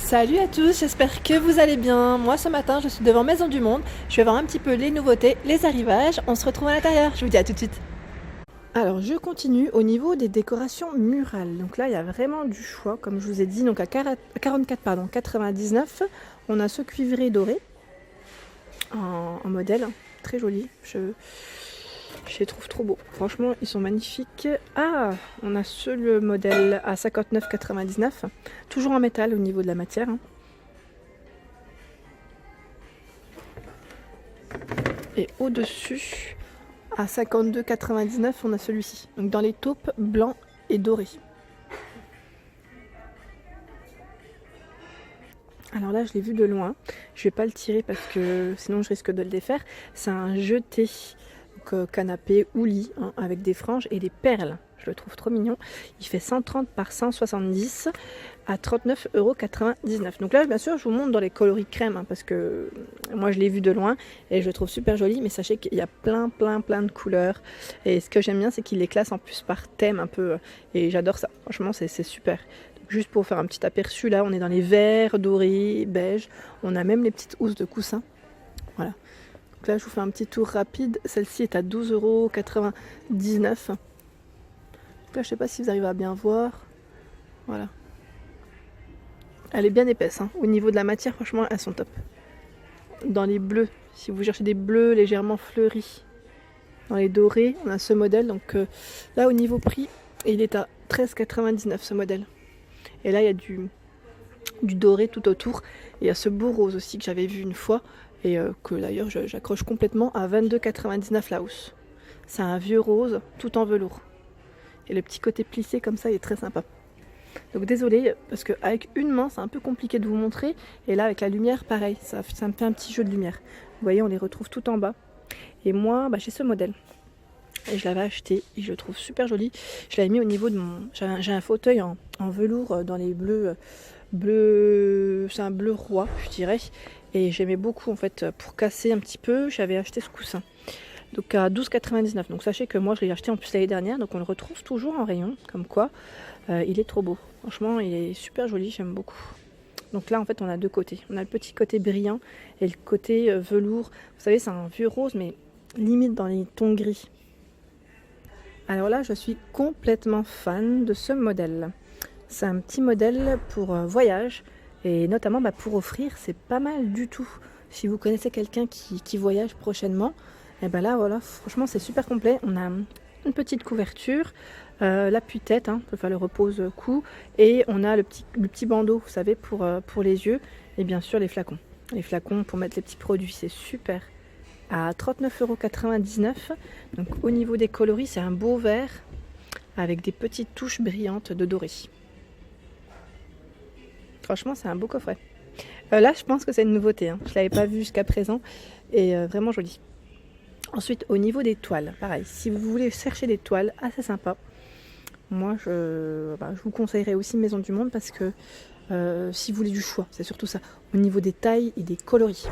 Salut à tous, j'espère que vous allez bien. Moi ce matin je suis devant Maison du Monde, je vais voir un petit peu les nouveautés, les arrivages, on se retrouve à l'intérieur, je vous dis à tout de suite. Alors je continue au niveau des décorations murales, donc là il y a vraiment du choix comme je vous ai dit, donc à 44,99 on a ce cuivré doré en modèle, très joli, je les trouve trop beaux, franchement ils sont magnifiques. Ah, on a le modèle à 59,99, toujours en métal au niveau de la matière. Et au-dessus, à 52,99, on a celui-ci. Donc dans les taupes blancs et dorés. Alors là, je l'ai vu de loin. Je vais pas le tirer parce que sinon je risque de le défaire. C'est un jeté, donc canapé ou lit, hein, avec des franges et des perles. Je le trouve trop mignon. Il fait 130 par 170 à 39,99 €. Donc là, bien sûr, je vous montre dans les coloris crème, hein, parce que moi, je l'ai vu de loin et je le trouve super joli. Mais sachez qu'il y a plein de couleurs. Et ce que j'aime bien, c'est qu'il les classe en plus par thème un peu. Et j'adore ça. Franchement, c'est super. Juste pour faire un petit aperçu, là, on est dans les verts, dorés, beige. On a même les petites housses de coussin. Voilà. Donc là, je vous fais un petit tour rapide. Celle-ci est à 12,99 €. Donc là, je sais pas si vous arrivez à bien voir. Voilà. Elle est bien épaisse, hein. Au niveau de la matière, franchement, elles sont top. Dans les bleus, si vous cherchez des bleus légèrement fleuris. Dans les dorés, on a ce modèle. Donc là, au niveau prix, il est à 13,99 € ce modèle. Et là, il y a du doré tout autour. Et il y a ce beau rose aussi que j'avais vu une fois. Et que d'ailleurs, j'accroche complètement à 22,99 € la housse. C'est un vieux rose tout en velours. Et le petit côté plissé comme ça, il est très sympa. Donc désolé parce qu'avec une main c'est un peu compliqué de vous montrer, et là avec la lumière pareil, ça me fait un petit jeu de lumière. Vous voyez, on les retrouve tout en bas. Et moi j'ai ce modèle et je l'avais acheté et je le trouve super joli. Je l'avais mis au niveau de mon... J'ai un fauteuil en velours dans les bleus, c'est un bleu roi je dirais, et j'aimais beaucoup en fait. Pour casser un petit peu, j'avais acheté ce coussin. Donc à 12,99 €. Donc sachez que moi je l'ai acheté en plus l'année dernière, donc on le retrouve toujours en rayon, comme quoi il est trop beau. Franchement il est super joli, j'aime beaucoup. Donc là en fait on a deux côtés. On a le petit côté brillant et le côté velours. Vous savez, c'est un vieux rose mais limite dans les tons gris. Alors là je suis complètement fan de ce modèle. C'est un petit modèle pour voyage et notamment pour offrir, c'est pas mal du tout. Si vous connaissez quelqu'un qui voyage prochainement, et ben là voilà, franchement c'est super complet. On a une petite couverture, l'appui-tête, hein, pour faire le repose-cou, et on a le petit bandeau, vous savez, pour les yeux, et bien sûr les flacons. Les flacons pour mettre les petits produits, c'est super. À 39,99 €. Donc au niveau des coloris, c'est un beau vert avec des petites touches brillantes de doré. Franchement, c'est un beau coffret. Là, je pense que c'est une nouveauté, hein. Je ne l'avais pas vu jusqu'à présent, et vraiment joli. Ensuite, au niveau des toiles, pareil, si vous voulez chercher des toiles assez sympas, moi je vous conseillerais aussi Maison du Monde, parce que si vous voulez du choix, c'est surtout ça, au niveau des tailles et des coloris.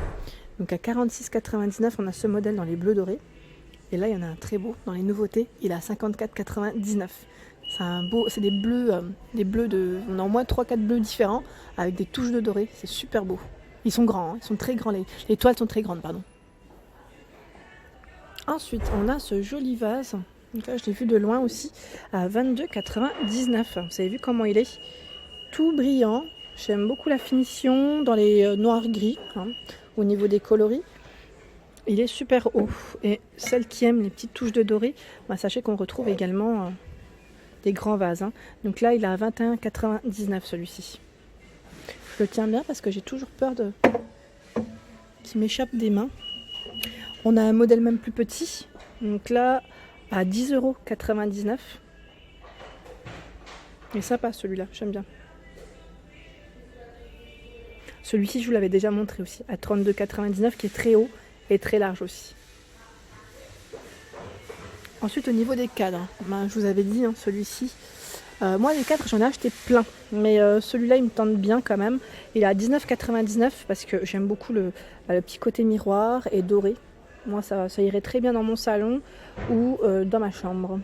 Donc à 46,99 €, on a ce modèle dans les bleus dorés, et là il y en a un très beau dans les nouveautés, il est à 54,99 €. C'est des bleus, on a au moins 3-4 bleus différents avec des touches de doré, c'est super beau. Ils sont grands, hein, ils sont très grands, les toiles sont très grandes, pardon. Ensuite, on a ce joli vase. Donc là, je l'ai vu de loin aussi, à 22,99 €. Vous avez vu comment il est? Tout brillant. J'aime beaucoup la finition dans les noirs-gris, hein, au niveau des coloris. Il est super haut. Et celles qui aiment les petites touches de doré, sachez qu'on retrouve également des grands vases, hein. Donc là, il est à 21,99 € celui-ci. Je le tiens bien parce que j'ai toujours peur qu'il m'échappe des mains. On a un modèle même plus petit, donc là à 10,99 €. Il est sympa celui-là, j'aime bien. Celui-ci, je vous l'avais déjà montré aussi, à 32,99 €, qui est très haut et très large aussi. Ensuite, au niveau des cadres, je vous avais dit, hein, celui-ci. Moi, les cadres, j'en ai acheté plein, mais celui-là, il me tente bien quand même. Il est à 19,99 € parce que j'aime beaucoup le petit côté miroir et doré. Moi, ça irait très bien dans mon salon ou dans ma chambre.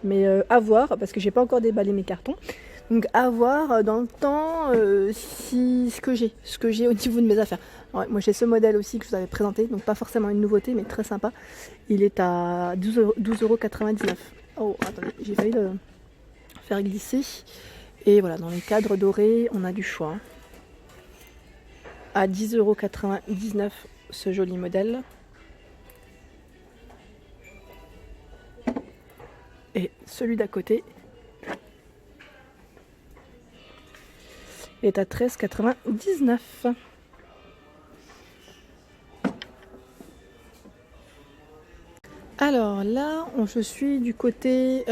Mais à voir, parce que j'ai pas encore déballé mes cartons. Donc à voir dans le temps si ce que j'ai au niveau de mes affaires. Alors, ouais, moi j'ai ce modèle aussi que je vous avais présenté, donc pas forcément une nouveauté mais très sympa. Il est à 12,99 €. Oh attendez, j'ai failli le faire glisser. Et voilà, dans les cadres dorés, on a du choix. À 10,99 € ce joli modèle. Et celui d'à côté est à 13,99 €. Alors là, je suis du côté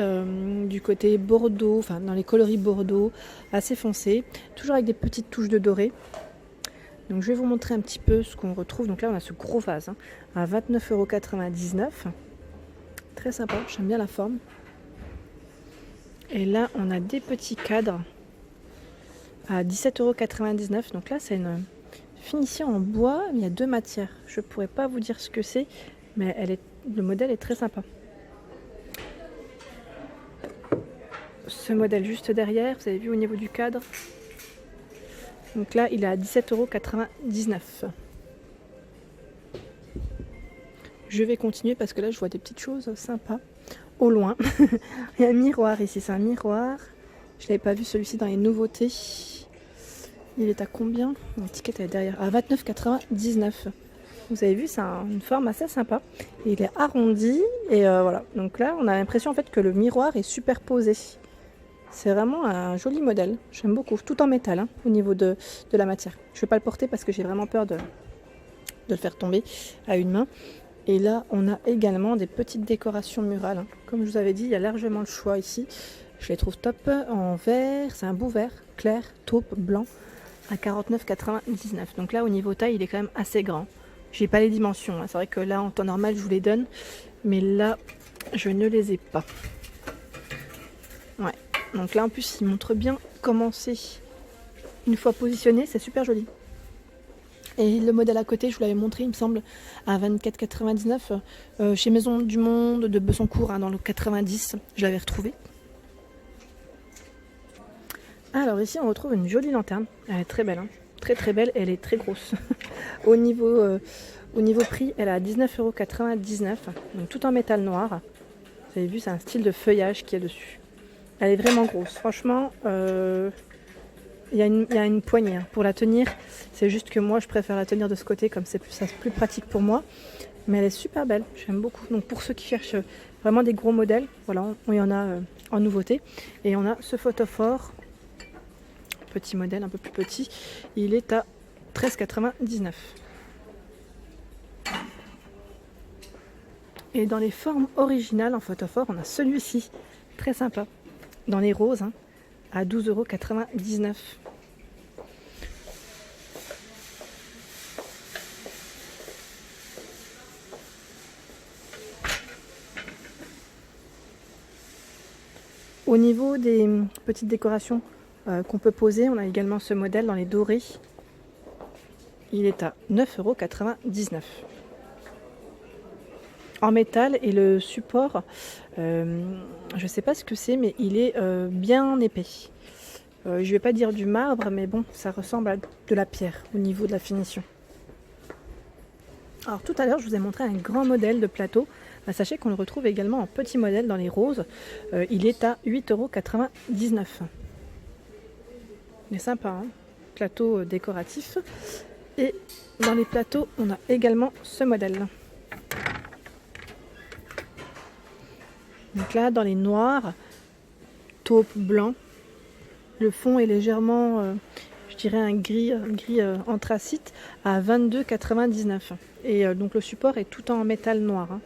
Bordeaux, enfin dans les coloris Bordeaux, assez foncé, toujours avec des petites touches de doré. Donc je vais vous montrer un petit peu ce qu'on retrouve. Donc là, on a ce gros vase à 29,99 €. Très sympa, j'aime bien la forme. Et là, on a des petits cadres à 17,99 €. Donc là, c'est une finition en bois, mais il y a deux matières. Je ne pourrais pas vous dire ce que c'est, mais le modèle est très sympa. Ce modèle juste derrière, vous avez vu au niveau du cadre. Donc là, il est à 17,99 €. Je vais continuer parce que là, je vois des petites choses sympas. Au loin, il y a un miroir ici, c'est un miroir. Je ne l'avais pas vu celui-ci dans les nouveautés. Il est à combien? L'étiquette est derrière, à 29,99 €. Vous avez vu, c'est une forme assez sympa. Il est arrondi et voilà. Donc là, on a l'impression en fait que le miroir est superposé. C'est vraiment un joli modèle. J'aime beaucoup, tout en métal au niveau de la matière. Je ne vais pas le porter parce que j'ai vraiment peur de le faire tomber à une main. Et là, on a également des petites décorations murales. Comme je vous avais dit, il y a largement le choix ici. Je les trouve top en vert. C'est un beau vert clair, taupe, blanc à 49,99 €. Donc là, au niveau taille, il est quand même assez grand. J'ai pas les dimensions. C'est vrai que là, en temps normal, je vous les donne. Mais là, je ne les ai pas. Ouais. Donc là, en plus, il montre bien comment c'est une fois positionné. C'est super joli. Et le modèle à côté, je vous l'avais montré, il me semble, à 24,99 € chez Maison du Monde de Bessancourt, dans le 90. Je l'avais retrouvé. Alors ici, on retrouve une jolie lanterne. Elle est très belle, très très belle. Elle est très grosse. Au niveau prix, elle est à 19,99 €. Donc tout en métal noir. Vous avez vu, c'est un style de feuillage qu'il y a dessus. Elle est vraiment grosse. Franchement, il y a une poignée pour la tenir. C'est juste que moi, je préfère la tenir de ce côté, comme c'est plus pratique pour moi. Mais elle est super belle, j'aime beaucoup. Donc pour ceux qui cherchent vraiment des gros modèles, voilà, il y en a en nouveauté. Et on a ce photophore, petit modèle, un peu plus petit. Il est à 13,99 €. Et dans les formes originales en photophore, on a celui-ci, très sympa, dans les roses, à 12,99 €. Au niveau des petites décorations qu'on peut poser, on a également ce modèle dans les dorés. Il est à 9,99 €. En métal, et le support, je ne sais pas ce que c'est, mais il est bien épais. Je ne vais pas dire du marbre, mais bon, ça ressemble à de la pierre au niveau de la finition. Alors tout à l'heure, je vous ai montré un grand modèle de plateau. Sachez qu'on le retrouve également en petit modèle dans les roses. Il est à 8,99 €. Il est sympa, plateau décoratif. Et dans les plateaux, on a également ce modèle. Donc là, dans les noirs, taupe, blanc, le fond est légèrement, je dirais un gris anthracite à 22,99 €. Et donc le support est tout en métal noir.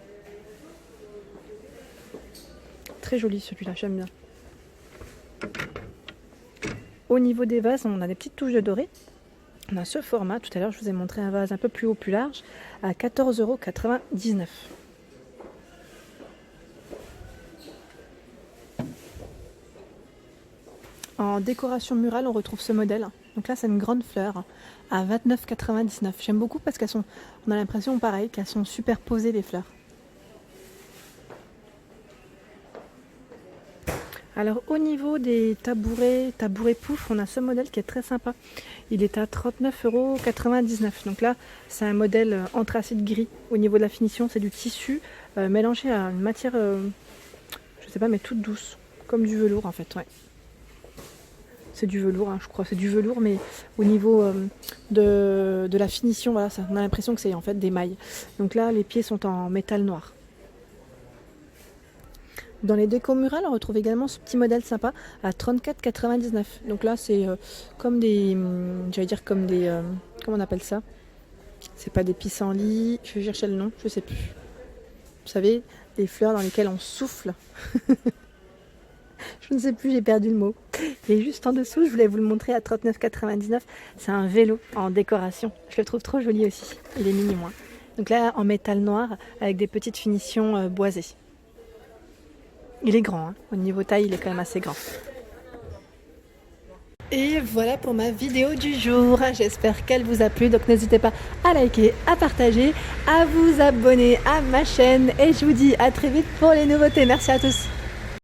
Très joli celui-là, j'aime bien. Au niveau des vases, on a des petites touches de doré. On a ce format, tout à l'heure je vous ai montré un vase un peu plus haut, plus large, à 14,99 €. En décoration murale, on retrouve ce modèle. Donc là, c'est une grande fleur à 29,99 €. J'aime beaucoup parce on a l'impression, pareil, qu'elles sont superposées les fleurs. Alors au niveau des tabourets pouf, on a ce modèle qui est très sympa. Il est à 39,99 €. Donc là, c'est un modèle anthracite gris. Au niveau de la finition, c'est du tissu mélangé à une matière, je sais pas, mais toute douce, comme du velours en fait. Ouais. C'est du velours, hein, je crois, c'est du velours, mais au niveau de la finition, voilà, on a l'impression que c'est en fait des mailles. Donc là, les pieds sont en métal noir. Dans les décos murales, on retrouve également ce petit modèle sympa à 34,99 €. Donc là, c'est comme des, j'allais dire comme des, comment on appelle ça? C'est pas des pissenlits, je vais chercher le nom, je sais plus. Vous savez, les fleurs dans lesquelles on souffle. Je ne sais plus, j'ai perdu le mot. Et juste en dessous, je voulais vous le montrer à 39,99 €. C'est un vélo en décoration. Je le trouve trop joli aussi. Il est mignon, hein. Donc là, en métal noir, avec des petites finitions boisées. Il est grand, hein. Au niveau taille, il est quand même assez grand. Et voilà pour ma vidéo du jour. J'espère qu'elle vous a plu. Donc n'hésitez pas à liker, à partager, à vous abonner à ma chaîne. Et je vous dis à très vite pour les nouveautés. Merci à tous.